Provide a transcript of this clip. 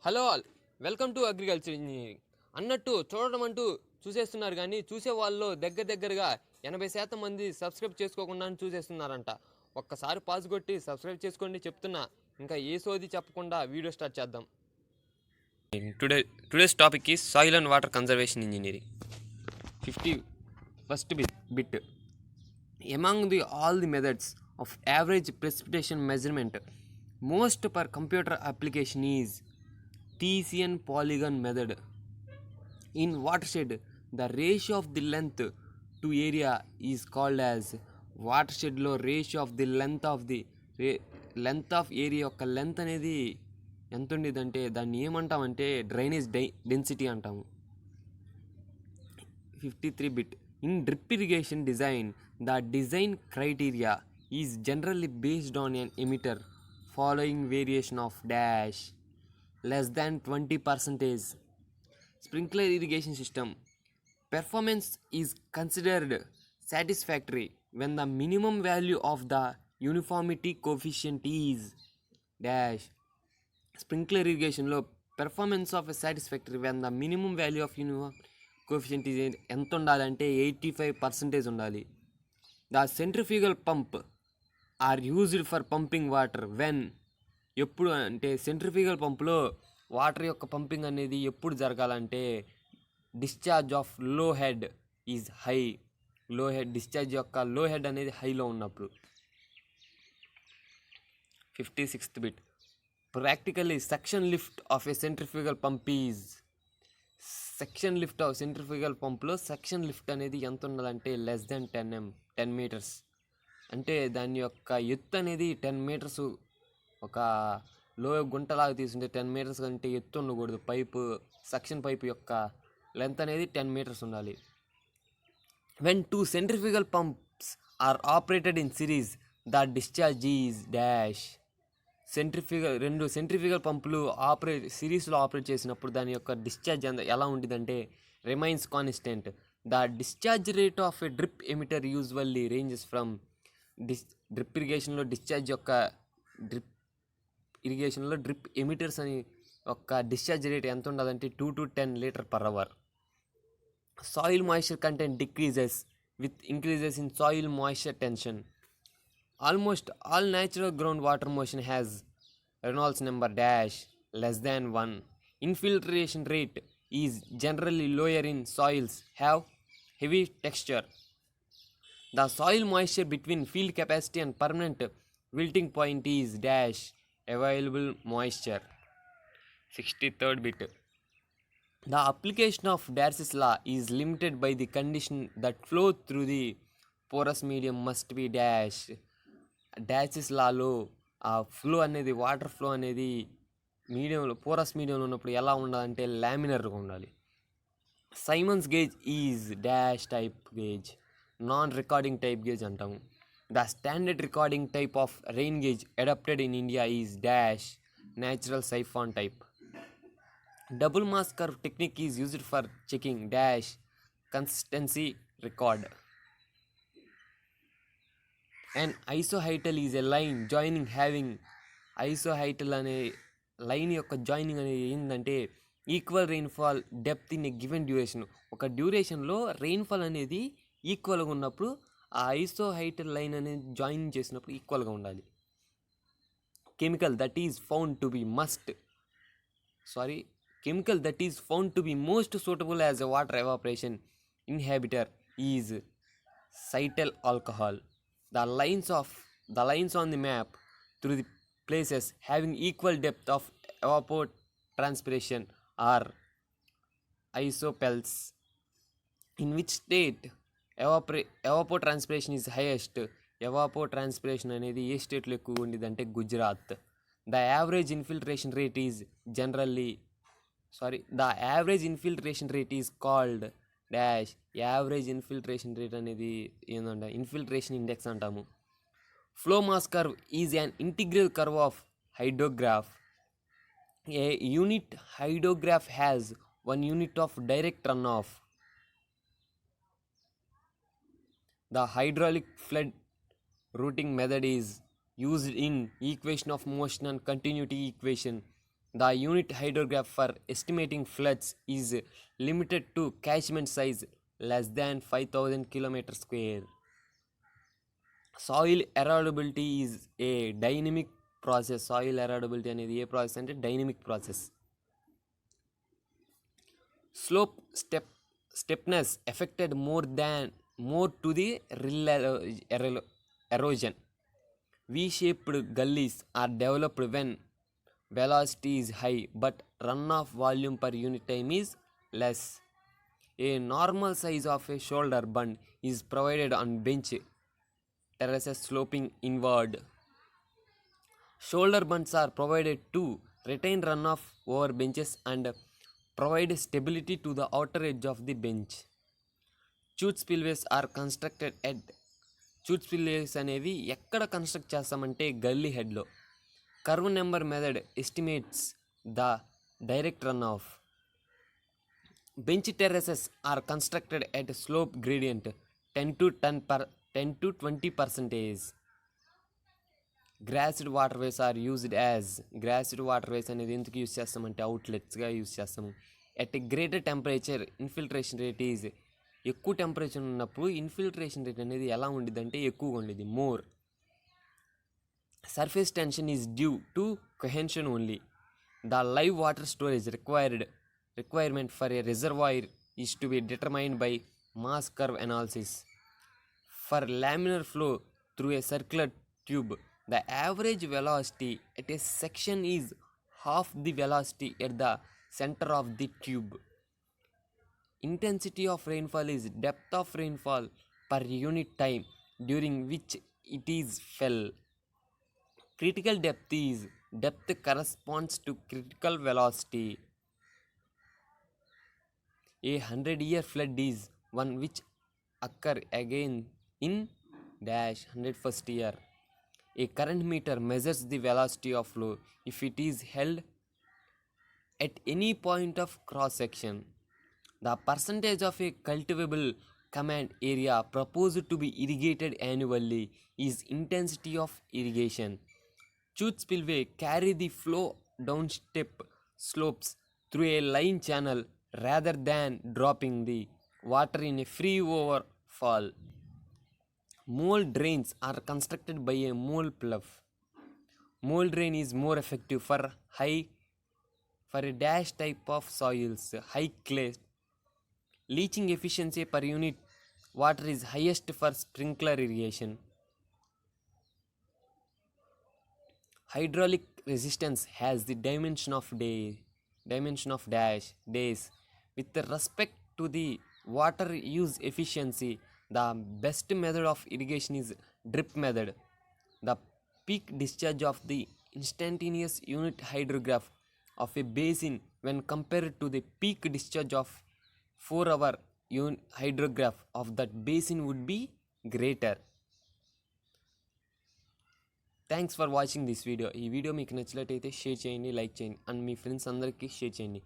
Hello all, welcome to agriculture engineering. అన్నట్టు చూడడం అంటూ చూసేస్తున్నారు, కానీ చూసే వాళ్ళు దగ్గరగా 80% మంది సబ్స్క్రైబ్ చేసుకోకుండా చూసేస్తున్నారంట. ఒక్కసారి పాజ్ కొట్టి సబ్స్క్రైబ్ చేసుకోండి చెప్తున్నా. ఇంకా ఏ సోది చెప్పకుండా వీడియో స్టార్ట్ చేద్దాం. Today's topic is soil and water conservation engineering. 51st bit. Among all the methods of average precipitation measurement, most per computer application is Tesian polygon method. In watershed, the ratio of the length to area is called as watershed లో ratio of the length of area యొక్క length అనేది ఎంత ఉండేదంటే దాన్ని ఏమంటామంటే drainage density అంటాము. 53 bit. In drip irrigation design, the design criteria is generally based on an emitter following variation of dash less than 20%. Sprinkler irrigation system performance is considered satisfactory when the minimum value of the uniformity coefficient is dash. Sprinkler irrigation లో performance of a satisfactory when the minimum value of uniform coefficient is ఎంత ఉండాలంటే 85% ఉండాలి. The centrifugal pump are used for pumping water when ఎప్పుడు అంటే centrifugal పంపులో water యొక్క pumping అనేది ఎప్పుడు జరగాలంటే discharge of low head is high. Discharge యొక్క లో హెడ్ అనేది హైలో ఉన్నప్పుడు. 56th bit. Practically suction lift of a centrifugal pump is centrifugal పంప్లో సెక్షన్ లిఫ్ట్ అనేది ఎంత ఉండాలంటే లెస్ దెన్ 10 meters. అంటే దాని యొక్క ఎత్తు అనేది 10 meters. ఒక లో గుంటలాగా తీసుకుంటే 10 meters కంటే ఎత్తు ఉండకూడదు. సెక్షన్ పైపు యొక్క లెంత్ అనేది 10 meters ఉండాలి. When 2 centrifugal pumps are operated in series, the discharge is dash. రెండు సెంట్రిఫ్యూగల్ పంపులు సిరీస్లో ఆపరేట్ చేసినప్పుడు దాని యొక్క డిశ్చార్జ్ ఎలా ఉంటుందంటే remains constant. The discharge rate of a drip emitter usually ranges from drip ఇరిగేషన్లో డ్రిప్ ఎమిటర్స్ అని ఒక డిశ్చార్జ్ రేట్ ఎంత ఉండాలంటే 2 to 10 liters/hour. Soil moisture content decreases with increases in soil moisture tension. Almost all natural groundwater motion has Reynolds number dash less than 1. Infiltration rate is generally lower in soils have heavy texture. The soil moisture between field capacity and permanent wilting point is dash available moisture. 63rd bit. The application of Darcy's law is limited by the condition that flow through the porous medium must be dash. డాసిస్ లాలో ఆ flow అనేది water flow అనేది మీడియంలో porous మీడియంలో ఉన్నప్పుడు ఎలా ఉండాలంటే లామినర్గా ఉండాలి. Symons gauge is dash type gauge, non recording type gauge అంటాము. The standard recording type of rain gauge adapted in India is dash natural siphon type. Double mass curve technique is used for checking dash consistency record. And isohyetal is a line joining having. Isohyetal అనే line యొక్క joining అనేది ఏంటంటే equal rainfall depth in a given duration. ఒక డ్యూరేషన్లో rainfall అనేది ఈక్వల్గా ఉన్నప్పుడు ఆ ఐసోహైటల్ లైన్ అనేది జాయినింగ్ చేసినప్పుడు ఈక్వల్గా ఉండాలి. Chemical that is found to be most suitable as a water evaporation inhibitor is cetyl alcohol. The lines on the map through the places having equal depth of evapotranspiration are isopels. In which state evapotranspiration is highest? Evapotranspiration అనేది ఏ స్టేట్లో ఎక్కువగా ఉండేదంటే Gujarat. The average infiltration rate is called dash. Average infiltration rate అనేది ఏంటంటే infiltration index అంటాము. Flow mass curve is an integral curve of hydrograph. A unit hydrograph has 1 unit of direct runoff. The hydraulic flood routing method is used in equation of motion and continuity equation. The unit hydrograph for estimating floods is limited to catchment size less than 5,000 km square. Soil erodibility is a dynamic process. Soil erodibility అనేది ఏ process అంటే dynamic process. Slope steepness affected more to the erosion. V-shaped gullies are developed when velocity is high but runoff volume per unit time is less. A normal size of a shoulder bund is provided on bench terraces sloping inward. Shoulder bunds are provided to retain runoff over benches and provide stability to the outer edge of the bench. Chute spillways are constructed at chute spillways అనేవి ఎక్కడ construct చేస్తామంటే gully హెడ్లో. Curve number method estimates the direct runoff. Bench terraces are constructed at slope gradient 10 to 20%. Grassed waterways are used as grassed waterways అనేది ఎందుకు use చేస్తామంటే అవుట్లెట్స్గా use చేస్తాము. At a greater temperature infiltration rate is. ఎక్కువ temperature ఉన్నప్పుడు infiltration rate అనేది ఎలా ఉండిద్ది అంటే ఎక్కువగా ఉండిద్ది, more. Surface tension is due to cohesion only. The live water storage requirement for a reservoir is to be determined by mass curve analysis. For laminar flow through a circular tube, the average velocity at a section is half the velocity at the center of the tube. Intensity of rainfall is depth of rainfall per unit time during which it is fell. Critical depth is depth corresponds to critical velocity. A 100-year flood is one which occur again in dash 101st year. A current meter measures the velocity of flow if it is held at any point of cross section. The percentage of a cultivable command area proposed to be irrigated annually is intensity of irrigation. Chute spillway carry the flow down steep slopes through a line channel rather than dropping the water in a free overfall. Mole drains are constructed by a mole plough. Mole drain is more effective for a dash type of soils, high clay. Leaching efficiency per unit water is highest for sprinkler irrigation. Hydraulic resistance has the dimension of days. With respect to the water use efficiency, the best method of irrigation is drip method. The peak discharge of the instantaneous unit hydrograph of a basin when compared to the peak discharge of 4-hour hydrograph of that basin would be greater. Thanks for watching this video. ఈ video మీకు నచ్చినట్టయితే share చేయండి, like చేయండి and me friends అందరికీ share చేయండి.